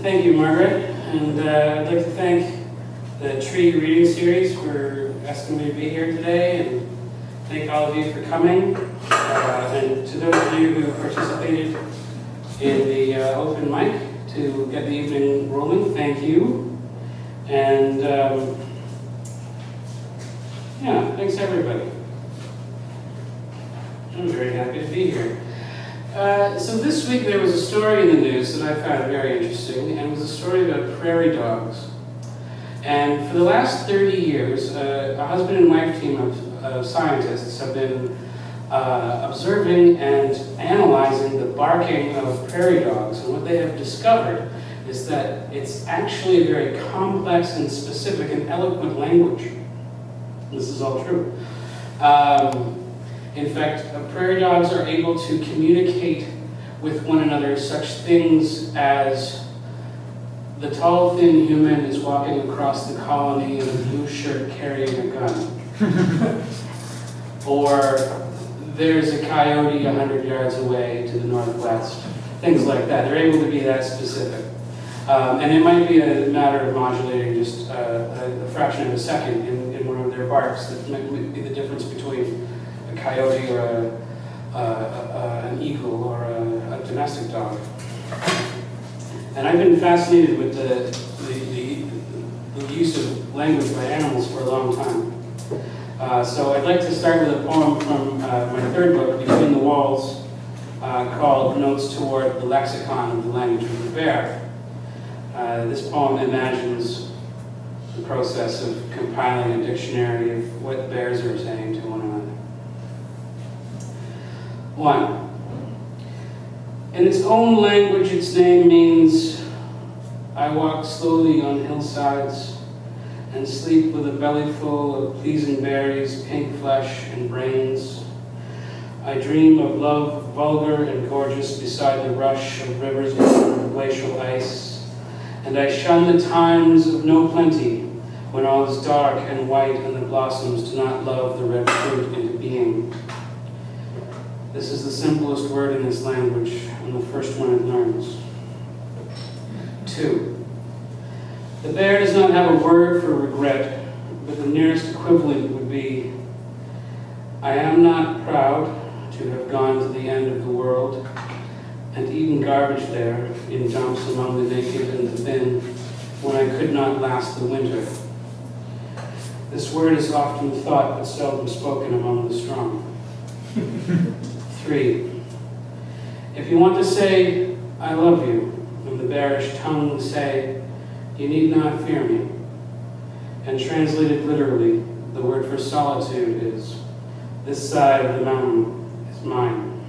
Thank you, Margaret. And I'd like to thank the Tree Reading Series for asking me to be here today, and thank all of you for coming. And to those of you who participated in the open mic to get the evening rolling, thank you. And yeah, thanks everybody. I'm very happy to be here. So this week there was a story in the news that I found very interesting, and it was a story about prairie dogs. And for the last 30 years, a husband and wife team of scientists have been observing and analyzing the barking of prairie dogs. And what they have discovered is that it's actually a very complex and specific and eloquent language. This is all true. In fact, prairie dogs are able to communicate with one another such things as the tall, thin human is walking across the colony in a blue shirt carrying a gun. Or there's a coyote 100 yards away to the northwest. Things like that. They're able to be that specific. And it might be a matter of modulating just a fraction of a second in one of their barks that might be the difference between a coyote or an eagle or a domestic dog. And I've been fascinated with the use of language by animals for a long time. So I'd like to start with a poem from my third book, Between the Walls, called Notes Toward the Lexicon of the Language of the Bear. This poem imagines the process of compiling a dictionary of what bears are saying to one another. 1. In its own language, its name means, I walk slowly on hillsides and sleep with a belly full of pleasing berries, pink flesh, and brains. I dream of love, vulgar and gorgeous, beside the rush of rivers of glacial ice. And I shun the times of no plenty, when all is dark and white and the blossoms do not love the red fruit into being. This is the simplest word in this language, and the first one it learns. 2. The bear does not have a word for regret, but the nearest equivalent would be, I am not proud to have gone to the end of the world and eaten garbage there in dumps among the naked and the thin when I could not last the winter. This word is often thought but seldom spoken among the strong. 3. If you want to say, I love you, and the bearish tongue say, you need not fear me. And translated literally, the word for solitude is, this side of the mountain is mine.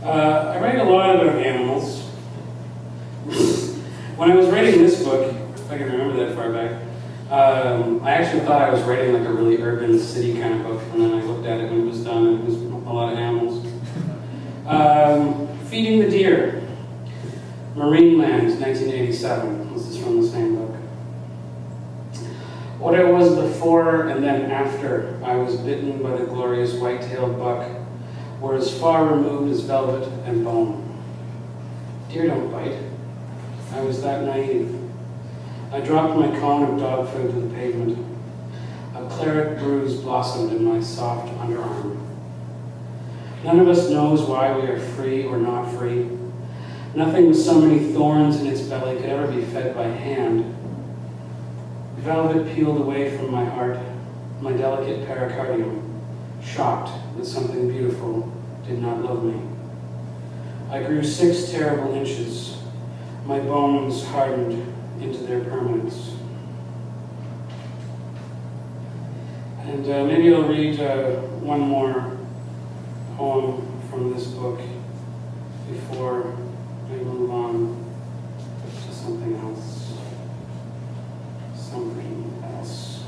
I write a lot about animals. When I was writing this book, if I can remember that far back, I actually thought I was writing like a really urban city kind of book, and then I looked at it when it was done, and it was a lot of animals. Feeding the Deer, Marineland, 1987. This is from the same book. What I was before and then after I was bitten by the glorious white-tailed buck were as far removed as velvet and bone. Deer don't bite. I was that naive. I dropped my cone of dog food to the pavement. A claret bruise blossomed in my soft underarm. None of us knows why we are free or not free. Nothing with so many thorns in its belly could ever be fed by hand. Velvet peeled away from my heart, my delicate pericardium, shocked that something beautiful did not love me. I grew 6 terrible inches. My bones hardened into their permanence. And maybe I'll read one more poem from this book before I move on to something else. Something else.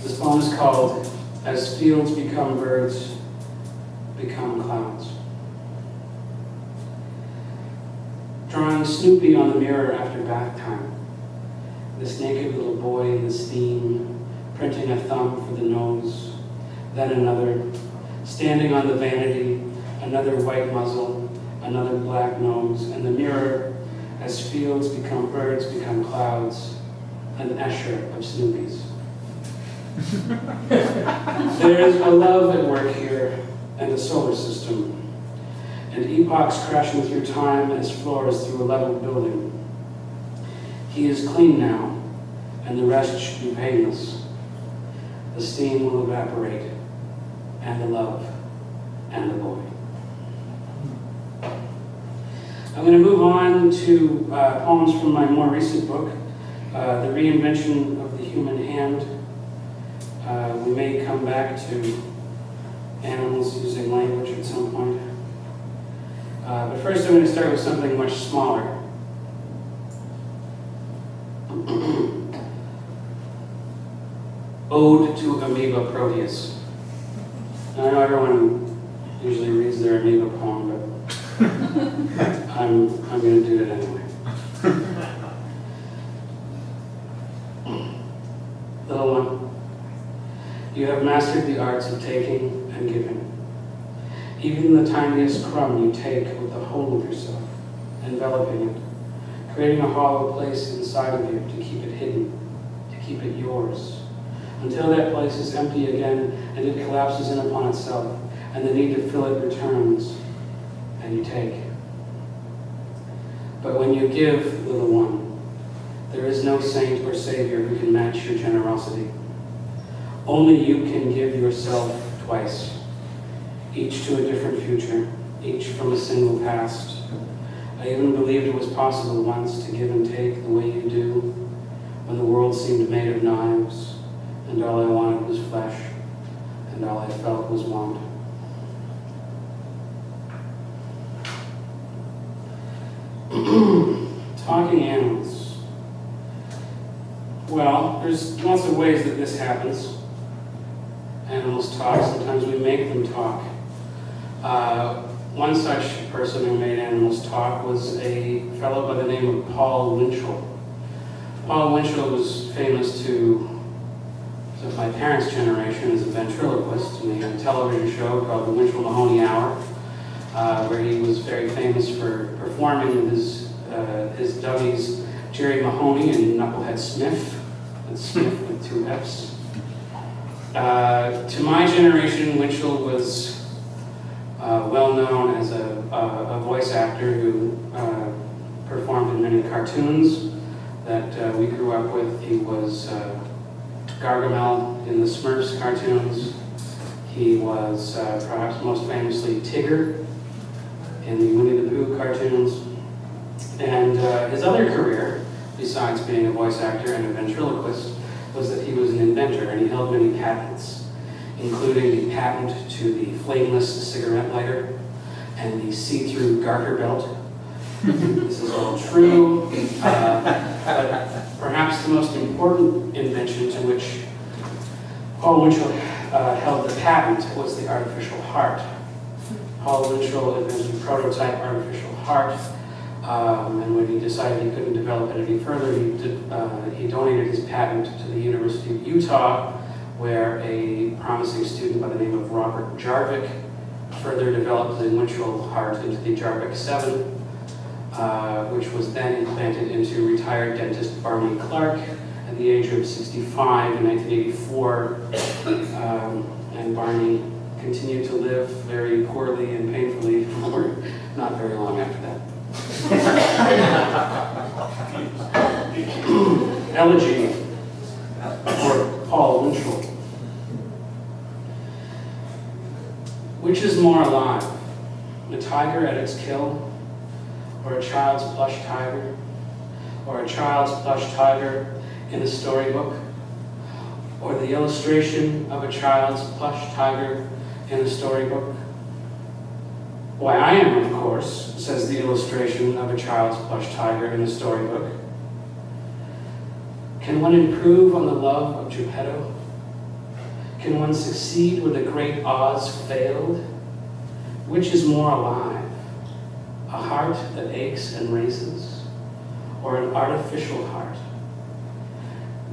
This poem is called As Fields Become Birds, Become Clouds. Drawing Snoopy on the mirror after bath time. This naked little boy in the steam, printing a thumb for the nose, then another, Standing on the vanity, another white muzzle, another black nose, and the mirror, as fields become birds, become clouds, an Escher of Snoopy's. There is a love at work here, and a solar system, and epochs crashing through time as floors through a level building. He is clean now, and the rest should be painless. The steam will evaporate, and the love, and the boy. I'm going to move on to poems from my more recent book, The Reinvention of the Human Hand. We may come back to animals using language at some point. But first I'm going to start with something much smaller. Ode to Amoeba Proteus. I know everyone usually reads their amoeba poem, but I'm going to do it anyway. Little one, you have mastered the arts of taking and giving. Even the tiniest crumb you take with the whole of yourself, enveloping it, creating a hollow place inside of you to keep it hidden, to keep it yours, until that place is empty again and it collapses in upon itself, and the need to fill it returns, and you take. But when you give, little one, there is no saint or savior who can match your generosity. Only you can give yourself twice, each to a different future, each from a single past. I even believed it was possible once to give and take the way you do, when the world seemed made of knives, and all I wanted was flesh, and all I felt was want. Talking animals. Well, there's lots of ways that this happens. Animals talk. Sometimes we make them talk. One such person who made animals talk was a fellow by the name of Paul Winchell. Paul Winchell was famous to my parents' generation as a ventriloquist, and he had a television show called The Winchell Mahoney Hour, where he was very famous for performing with his dummies Jerry Mahoney and Knucklehead Smith. That's Smith with 2 F's. To my generation, Winchell was well known as a voice actor who performed in many cartoons that we grew up with. He was Gargamel in the Smurfs cartoons. He was perhaps most famously Tigger in the Winnie the Pooh cartoons. And his other career, besides being a voice actor and a ventriloquist, was that he was an inventor, and he held many patents, including the patent to the flameless cigarette lighter and the see-through garter belt. This is all true, but perhaps the most important invention to which Paul Winchell held the patent was the artificial heart. Paul Winchell invented a prototype artificial heart, and when he decided he couldn't develop it any further, he donated his patent to the University of Utah, where a promising student by the name of Robert Jarvik further developed the Winchell heart into the Jarvik 7, which was then implanted into retired dentist Barney Clark at the age of 65 in 1984, and Barney continued to live very poorly and painfully for not very long after that. Elegy for Paul Winchell. Which is more alive, a tiger at its kill, or a child's plush tiger, or a child's plush tiger in a storybook, or the illustration of a child's plush tiger in a storybook? Why, I am, of course, says the illustration of a child's plush tiger in a storybook. Can one improve on the love of Geppetto? Can one succeed where the great Oz failed? Which is more alive, a heart that aches and races, or an artificial heart?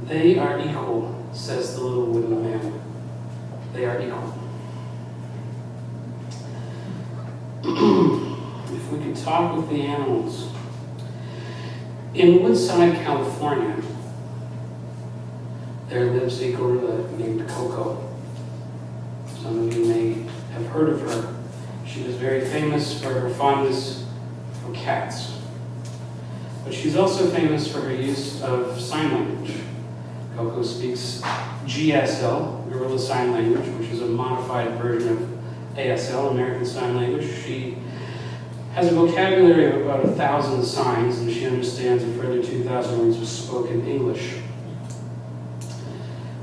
They are equal, says the little wooden man. They are equal. If we could talk with the animals. In Woodside, California, there lives a gorilla named Coco. Some of you may have heard of her. She was very famous for her fondness for cats. But she's also famous for her use of sign language. Coco speaks GSL, Gorilla Sign Language, which is a modified version of ASL, American Sign Language. She has a vocabulary of about 1,000 signs, and she understands a further 2,000 words of spoken English.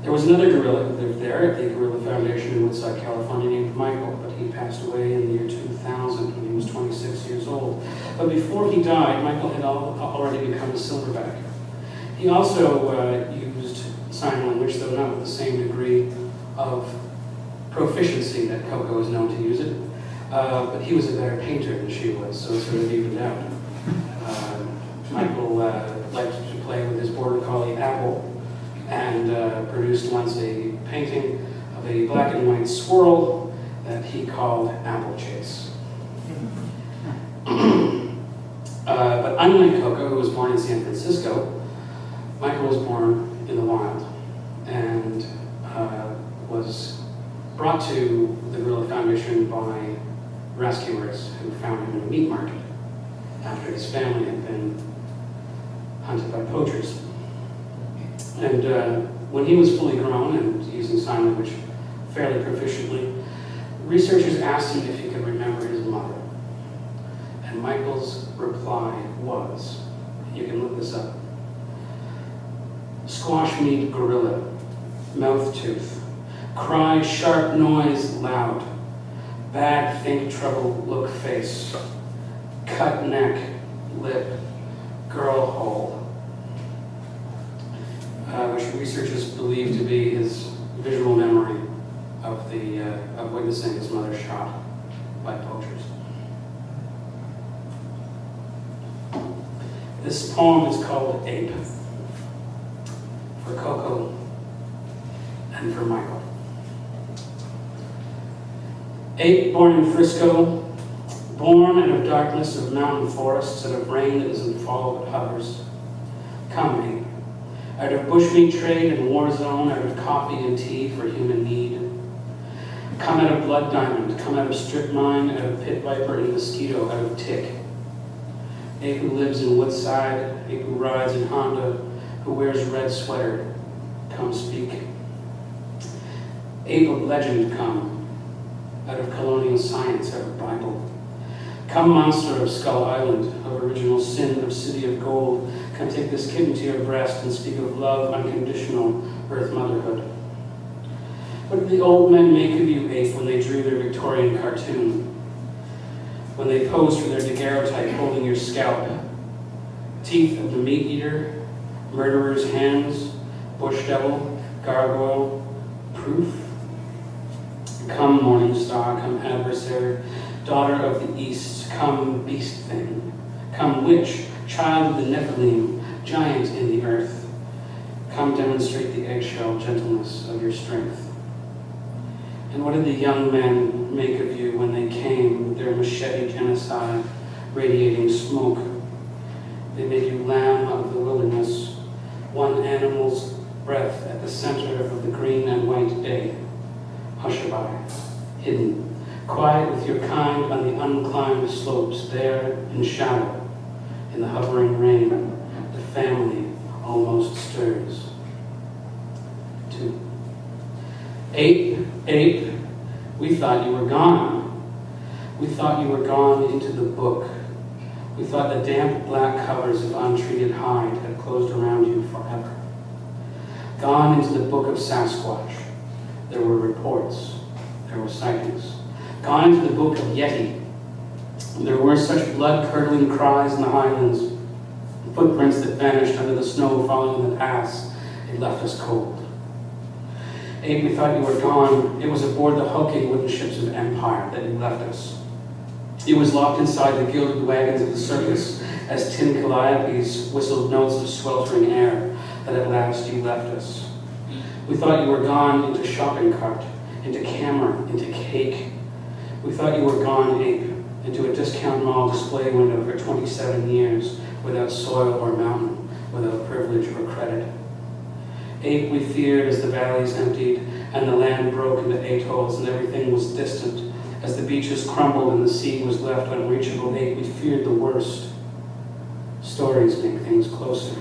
There was another gorilla who lived there at the Gorilla Foundation in Woodside, California, named Michael, but he passed away in the year 2000 when he was 26 years old. But before he died, Michael had already become a silverback. He also used sign language, though not with the same degree of proficiency that Coco is known to use it. But he was a better painter than she was, so it sort of evened out. Michael liked to play with his border collie Apple, and produced once a painting of a black and white squirrel that he called Apple Chase. But unlike Coco, who was born in San Francisco, Michael was born in the wild and was brought to the Gorilla Foundation by rescuers who found him in a meat market after his family had been hunted by poachers. And when he was fully grown and using sign language fairly proficiently, researchers asked him if he could remember his mother. And Michael's reply was, you can look this up, squash meat gorilla, mouth tooth, cry sharp noise loud, bad think trouble look face, cut neck, lip, girl hole. Which researchers believe to be his visual memory of witnessing his mother shot by poachers. This poem is called Ape, for Coco and for Michael. Ape born in Frisco, born out of darkness of mountain forests, out of rain that doesn't fall but hovers. Come, ape. Out of bushmeat trade and war zone, out of coffee and tea for human need. Come out of blood diamond, come out of strip mine, out of pit viper and mosquito, out of tick. Ape who lives in Woodside, ape who rides in Honda, who wears red sweater, come speak. Ape of legend come, out of colonial science, out of Bible. Come monster of Skull Island, of original sin, of city of gold, come take this kitten to your breast and speak of love, unconditional, earth motherhood. What did the old men make of you, ape, when they drew their Victorian cartoon? When they posed for their daguerreotype holding your scalp? Teeth of the meat eater, murderer's hands, bush devil, gargoyle, proof? Come, morning star, come adversary, daughter of the east, come beast thing, come witch, child of the Nephilim, giant in the earth, come demonstrate the eggshell gentleness of your strength. And what did the young men make of you when they came with their machete genocide, radiating smoke? They made you lamb of the wilderness, one animal's breath at the center of the green and white day, hushaby, hidden, quiet with your kind on the unclimbed slopes, there in shadow, in the hovering rain, the family almost stirs. 2. Ape, ape, we thought you were gone. We thought you were gone into the book. We thought the damp black covers of untreated hide had closed around you forever. Gone into the book of Sasquatch. There were reports. There were sightings. Gone into the book of Yeti. There were such blood-curdling cries in the highlands, footprints that vanished under the snow following the pass. It left us cold. Abe, we thought you were gone. It was aboard the hulking wooden ships of empire that you left us. It was locked inside the gilded wagons of the circus as tin calliopes whistled notes of sweltering air that at last you left us. We thought you were gone into shopping cart, into camera, into cake. We thought you were gone, Abe, into a discount mall display window for 27 years without soil or mountain, without privilege or credit. Ape we feared as the valleys emptied and the land broke into atolls and everything was distant. As the beaches crumbled and the sea was left unreachable, ape we feared the worst. Stories make things closer.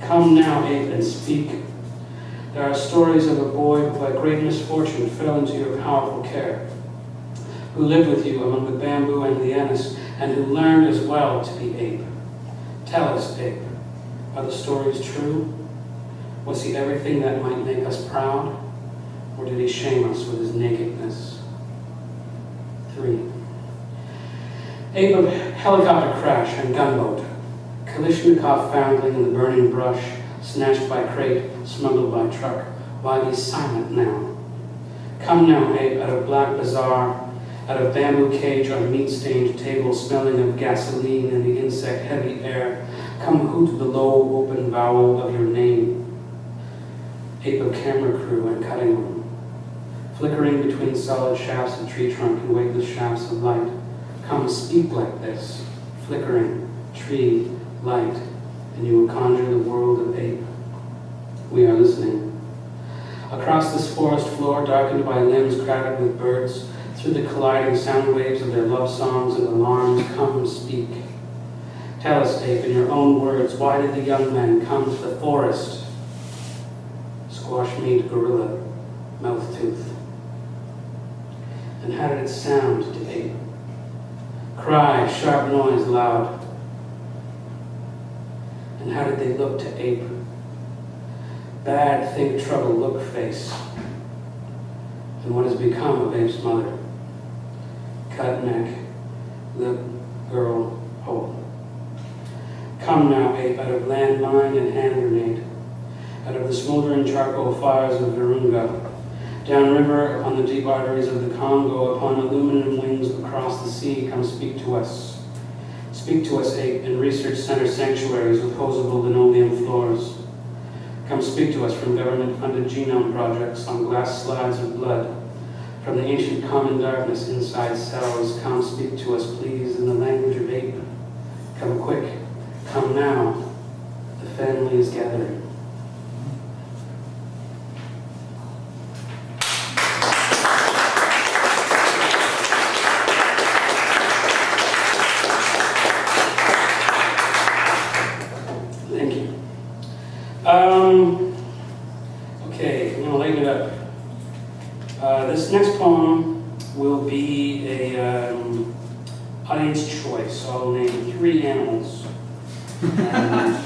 Come now, ape, and speak. There are stories of a boy who by great misfortune fell into your powerful care, who lived with you among the bamboo and lianas, and who learned as well to be ape. Tell us, ape, are the stories true? Was he everything that might make us proud? Or did he shame us with his nakedness? 3. Ape of helicopter crash and gunboat, Kalishnikov foundling in the burning brush, snatched by crate, smuggled by truck. Why be silent now? Come now, ape, out of black bazaar, out of bamboo cage on meat-stained table, smelling of gasoline and the insect-heavy air. Come hoot the low, open vowel of your name. Ape of camera crew and cutting room, flickering between solid shafts of tree trunk and weightless shafts of light. Come speak like this, flickering, tree, light, and you will conjure the world of ape. We are listening. Across this forest floor, darkened by limbs crowded with birds, through the colliding sound waves of their love songs and alarms, come speak. Tell us, ape, in your own words, why did the young men come to the forest? Squash meat, gorilla, mouth tooth. And how did it sound to ape? Cry, sharp noise, loud. And how did they look to ape? Bad, think trouble, look face. And what has become of ape's mother? Cut neck, lip, girl, hole. Come now, ape, out of landmine and hand grenade, out of the smoldering charcoal fires of Virunga, downriver upon the deep arteries of the Congo, upon aluminum wings across the sea, come speak to us. Speak to us, ape, in research center sanctuaries with hosable linoleum floors. Come speak to us from government-funded genome projects on glass slides of blood. From the ancient common darkness inside cells, come speak to us, please, in the language of ape. Come quick, come now. The family is gathering. Thank you. Okay, I'm going to lighten it up. This next poem will be a audience choice. So I'll name 3 animals. And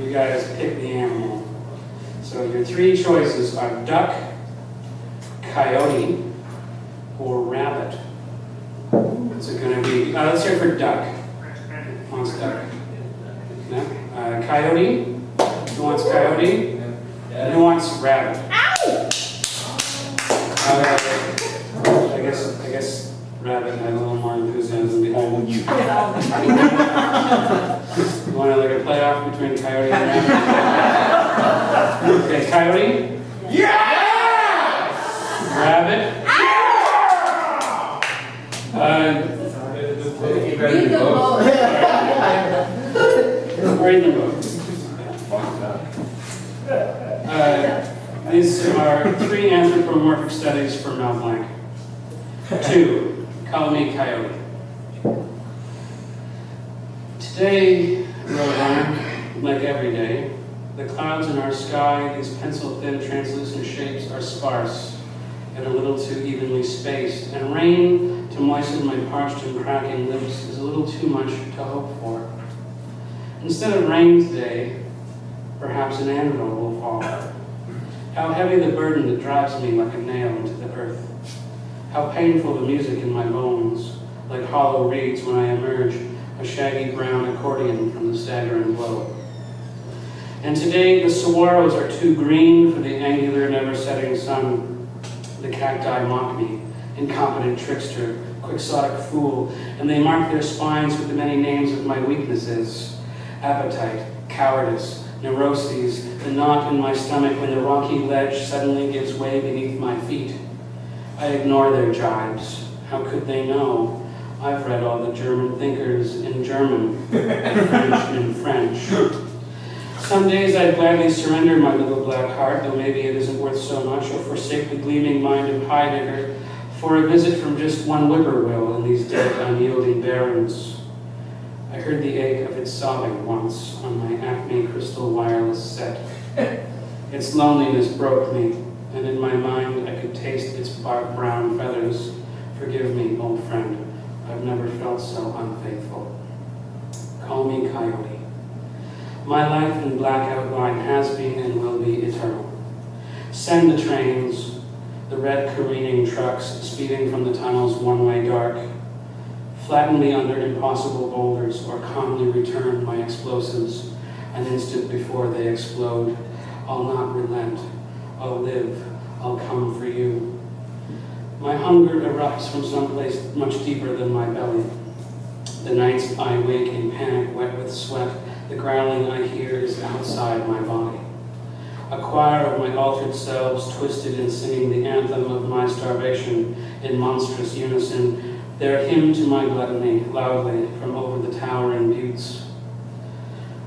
you guys pick the animal. So your 3 choices are duck, coyote, or rabbit. What's it going to be? Let's hear for duck. Who wants duck? No? Coyote? Who wants coyote? And who wants rabbit? I guess rabbit had a little more enthusiasm behind you. You want to like a playoff between coyote and rabbit? Okay, coyote? Yeah! Rabbit? Read the book. Read the book. These are 3 anthropomorphic studies for Mel Blanc. 2, call me coyote. Today, Rowan, like every day, the clouds in our sky, these pencil-thin translucent shapes, are sparse and a little too evenly spaced, and rain to moisten my parched and cracking lips is a little too much to hope for. Instead of rain today, perhaps an anvil will fall. How heavy the burden that drives me like a nail into the earth. How painful the music in my bones, like hollow reeds when I emerge, a shaggy brown accordion from the staggering blow. And today the saguaros are too green for the angular, never-setting sun. The cacti mock me, incompetent trickster, quixotic fool, and they mark their spines with the many names of my weaknesses: appetite, cowardice, neuroses, the knot in my stomach when the rocky ledge suddenly gives way beneath my feet. I ignore their jibes. How could they know? I've read all the German thinkers in German, and French in French. Some days I'd gladly surrender my little black heart, though maybe it isn't worth so much, or forsake the gleaming mind of Heidegger for a visit from just one whippoorwill in these dead, unyielding barrens. I heard the ache of its sobbing once on my Acme crystal wireless set. Its loneliness broke me, and in my mind I could taste its brown feathers. Forgive me, old friend, I've never felt so unfaithful. Call me Coyote. My life in black outline has been and will be eternal. Send the trains, the red careening trucks speeding from the tunnels one-way dark. Flatten me under impossible boulders or calmly return my explosives an instant before they explode. I'll not relent. I'll live. I'll come for you. My hunger erupts from someplace much deeper than my belly. The nights I wake in panic, wet with sweat, the growling I hear is outside my body. A choir of my altered selves twisted and singing the anthem of my starvation in monstrous unison, their hymn to my gluttony loudly from over the towering buttes.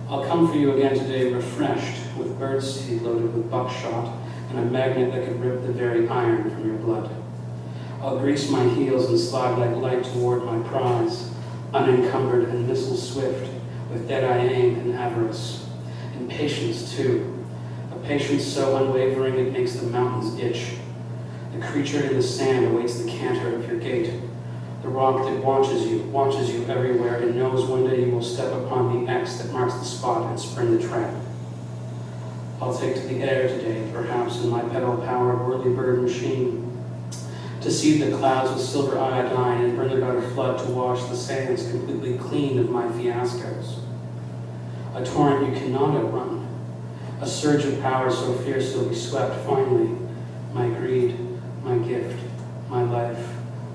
I'll come for you again today refreshed with birdseed loaded with buckshot and a magnet that could rip the very iron from your blood. I'll grease my heels and slide like light toward my prize, unencumbered and missile swift, with dead-eye aim and avarice. And patience, too. A patience so unwavering it makes the mountains itch. The creature in the sand awaits the canter of your gait. The rock that watches you everywhere, and knows one day you will step upon the X that marks the spot and spring the trap. I'll take to the air today, perhaps in my pedal-powered whirly-bird machine, to seed the clouds with silver iodine and bring about a flood to wash the sands completely clean of my fiascos. A torrent you cannot outrun, a surge of power so fierce you'll be swept finally, my greed, my gift, my life,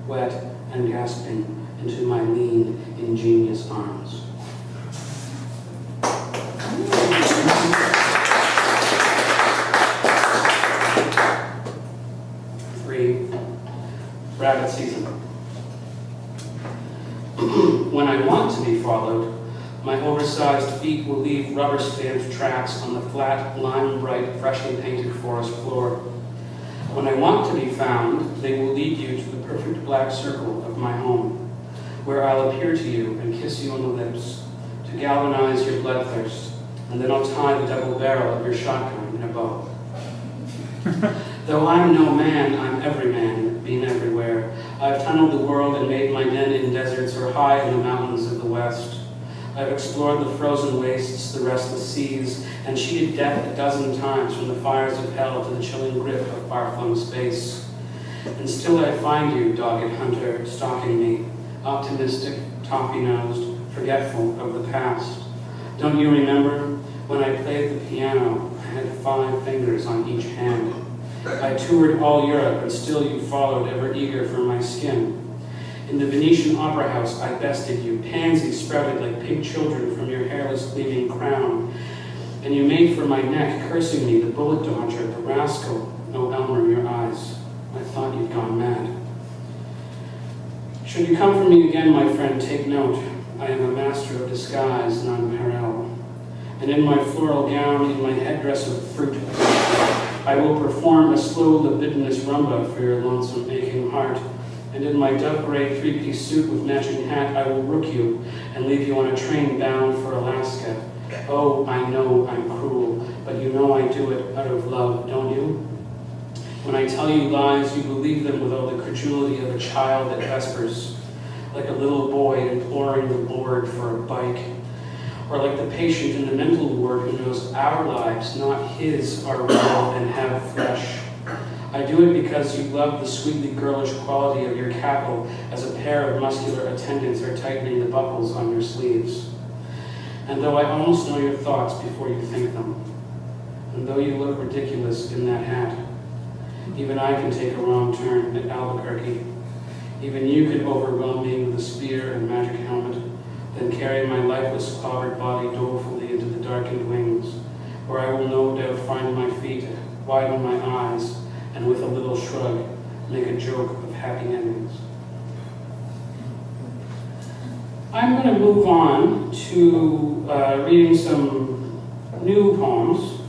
wet and gasping into my lean, ingenious arms. 3, rabbit season. When I want to be followed, my oversized feet will leave rubber-stamped tracks on the flat, lime-bright, freshly painted forest floor. When I want to be found, they will lead you to the perfect black circle of my home, where I'll appear to you and kiss you on the lips, to galvanize your bloodthirst, and then I'll tie the double barrel of your shotgun in a bow. Though I'm no man, I'm every man, been everywhere. I've tunneled the world and made my den in deserts or high in the mountains of the West. I've explored the frozen wastes, the restless seas, and cheated death a dozen times from the fires of hell to the chilling grip of far-flung space. And still I find you, dogged hunter, stalking me, optimistic, toffee-nosed, forgetful of the past. Don't you remember when I played the piano, I had 5 fingers on each hand. I toured all Europe, and still you followed, ever eager for my skin. In the Venetian Opera House, I bested you, pansies sprouted like pink children from your hairless, gleaming crown. And you made for my neck, cursing me, the bullet dodger, the rascal. Oh, Elmer, your eyes. I thought you'd gone mad. Should you come for me again, my friend, take note. I am a master of disguise, non-parallel. And in my floral gown, in my headdress of fruit, I will perform a slow libidinous rumba for your lonesome, aching heart. And in my dove-gray 3-piece suit with matching hat, I will rook you and leave you on a train bound for Alaska. Oh, I know I'm cruel, but you know I do it out of love, don't you? When I tell you lies, you believe them with all the credulity of a child at vespers, like a little boy imploring the Lord for a bike, or like the patient in the mental ward who knows our lives, not his, are real and have flesh. I do it because you love the sweetly girlish quality of your cackle as a pair of muscular attendants are tightening the buckles on your sleeves. And though I almost know your thoughts before you think them, and though you look ridiculous in that hat, even I can take a wrong turn at Albuquerque. Even you could overwhelm me with a spear and magic helmet, then carry my lifeless, clobbered body dolefully into the darkened wings, where I will no doubt find my feet, widen my eyes, and with a little shrug, make a joke of happy endings. I'm going to move on to reading some new poems,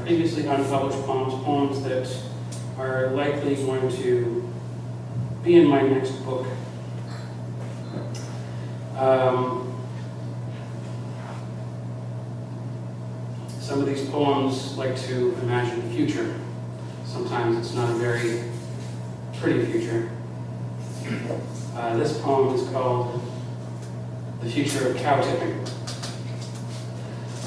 previously unpublished poems that are likely going to be in my next book. Some of these poems like to imagine the future. Sometimes it's not a very pretty future. This poem is called The Future of Cow Tipping.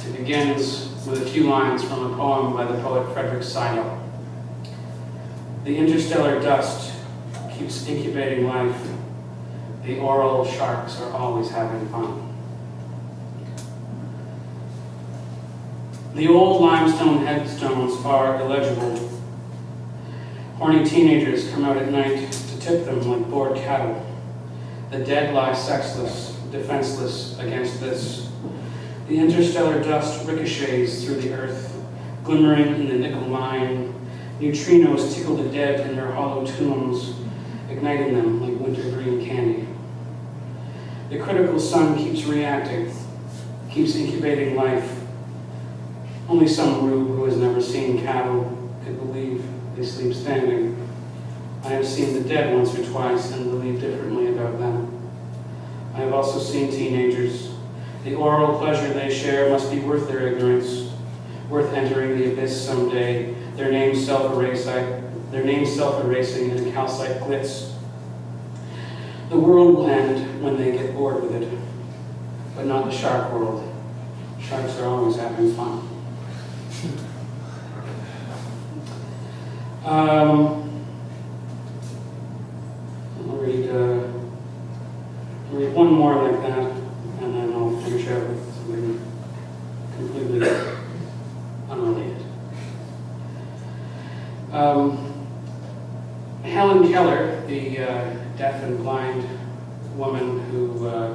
It begins with a few lines from a poem by the poet Frederick Seidel. The interstellar dust keeps incubating life. The oral sharks are always having fun. The old limestone headstones are illegible. Horny teenagers come out at night to tip them like bored cattle. The dead lie sexless, defenseless against this. The interstellar dust ricochets through the earth, glimmering in the nickel mine. Neutrinos tickle the dead in their hollow tombs, igniting them like wintergreen candy. The critical sun keeps reacting, keeps incubating life. Only some rube who has never seen cattle could believe they sleep standing. I have seen the dead once or twice and believe differently about them. I have also seen teenagers. The oral pleasure they share must be worth their ignorance, worth entering the abyss someday, their names self-erasing in calcite glitz. The world will end when they get bored with it, but not the shark world. Sharks are always having fun. I'll read one more like that, and then I'll finish out with something completely unrelated. Helen Keller, the deaf and blind woman who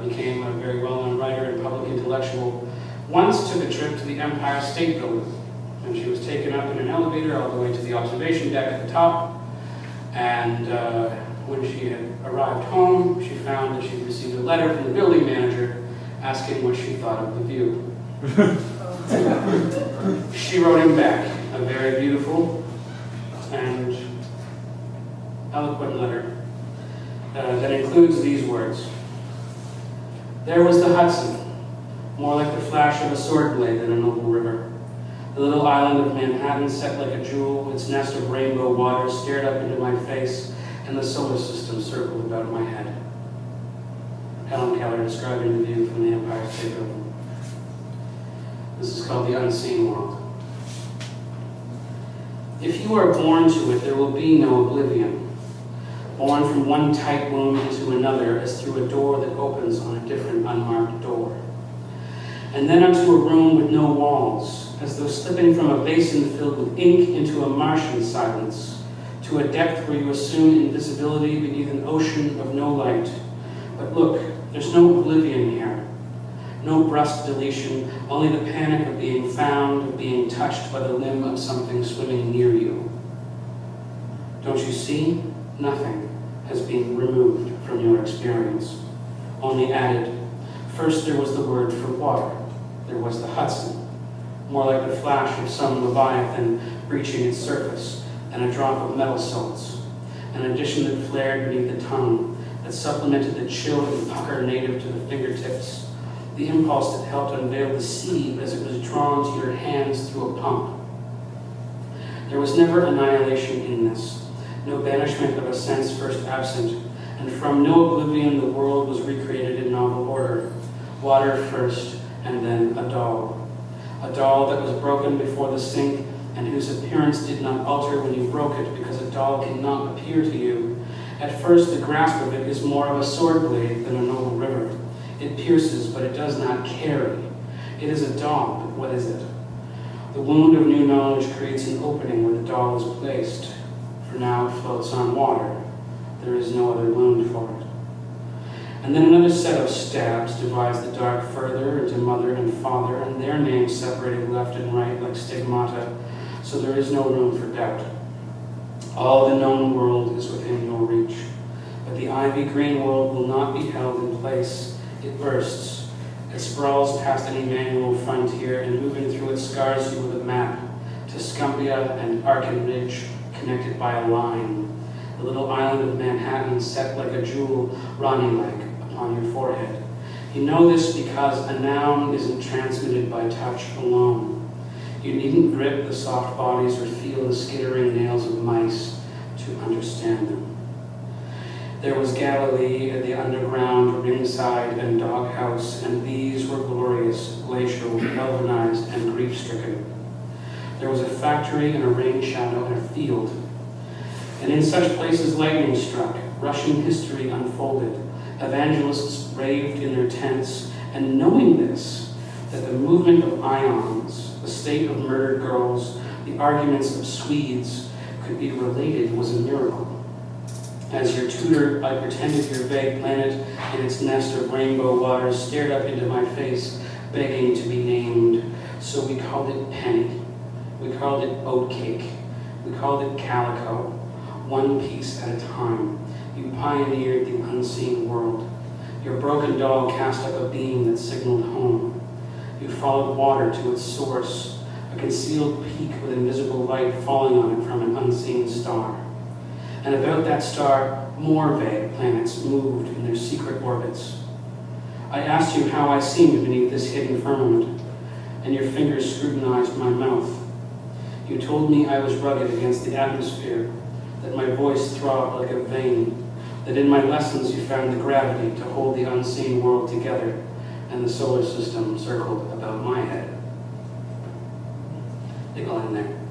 became a very well-known writer and public intellectual, once took a trip to the Empire State Building. And she was taken up in an elevator all the way to the observation deck at the top. And when she had arrived home, she found that she had received a letter from the building manager asking what she thought of the view. She wrote him back a very beautiful and eloquent letter that includes these words. There was the Hudson, more like the flash of a sword blade than a noble river. The little island of Manhattan set like a jewel, its nest of rainbow waters stared up into my face, and the solar system circled about my head. Helen Keller describing the view from the Empire State Building. This is called the unseen world. If you are born to it, there will be no oblivion. Born from one tight womb into another as through a door that opens on a different unmarked door. And then onto a room with no walls, as though slipping from a basin filled with ink into a Martian silence, to a depth where you assume invisibility beneath an ocean of no light. But look, there's no oblivion here. No brusque deletion, only the panic of being found, of being touched by the limb of something swimming near you. Don't you see? Nothing has been removed from your experience, only added. First there was the word for water. There was the Hudson, more like the flash of some leviathan breaching its surface, and a drop of metal salts, an addition that flared beneath the tongue, that supplemented the chill and pucker native to the fingertips, the impulse that helped unveil the sea as it was drawn to your hands through a pump. There was never annihilation in this, no banishment of a sense first absent, and from no oblivion the world was recreated in novel order. Water first, and then a doll that was broken before the sink, and whose appearance did not alter when you broke it, because a doll cannot appear to you. At first, the grasp of it is more of a sword blade than a noble river. It pierces, but it does not carry. It is a doll, but what is it? The wound of new knowledge creates an opening where the doll is placed, for now it floats on water. There is no other wound for it. And then another set of stabs divides the dark further into mother and father, and their names separated left and right like stigmata, so there is no room for doubt. All the known world is within your reach, but the ivy-green world will not be held in place. It bursts. It sprawls past any manual frontier, and moving through it scars you with a map to Scumbia and Arkin Ridge, connected by a line. The little island of Manhattan set like a jewel Rani-like upon your forehead. You know this because a noun isn't transmitted by touch alone. You needn't grip the soft bodies or feel the skittering nails of mice to understand them. There was Galilee and the underground ringside and doghouse, and these were glorious, glacial, galvanized, and grief-stricken. There was a factory and a rain shadow and a field. And in such places lightning struck, Russian history unfolded. Evangelists raved in their tents, and knowing this, that the movement of ions, the state of murdered girls, the arguments of Swedes could be related was a miracle. As your tutor, I pretended your vague planet in its nest of rainbow waters stared up into my face, begging to be named. So we called it penny. We called it oatcake. We called it calico. One piece at a time. You pioneered the unseen world. Your broken doll cast up a beam that signaled home. You followed water to its source, a concealed peak with invisible light falling on it from an unseen star. And about that star, more vague planets moved in their secret orbits. I asked you how I seemed beneath this hidden firmament, and your fingers scrutinized my mouth. You told me I was rugged against the atmosphere, that my voice throbbed like a vein, that in my lessons you found the gravity to hold the unseen world together, and the solar system circled about my head. They got in there.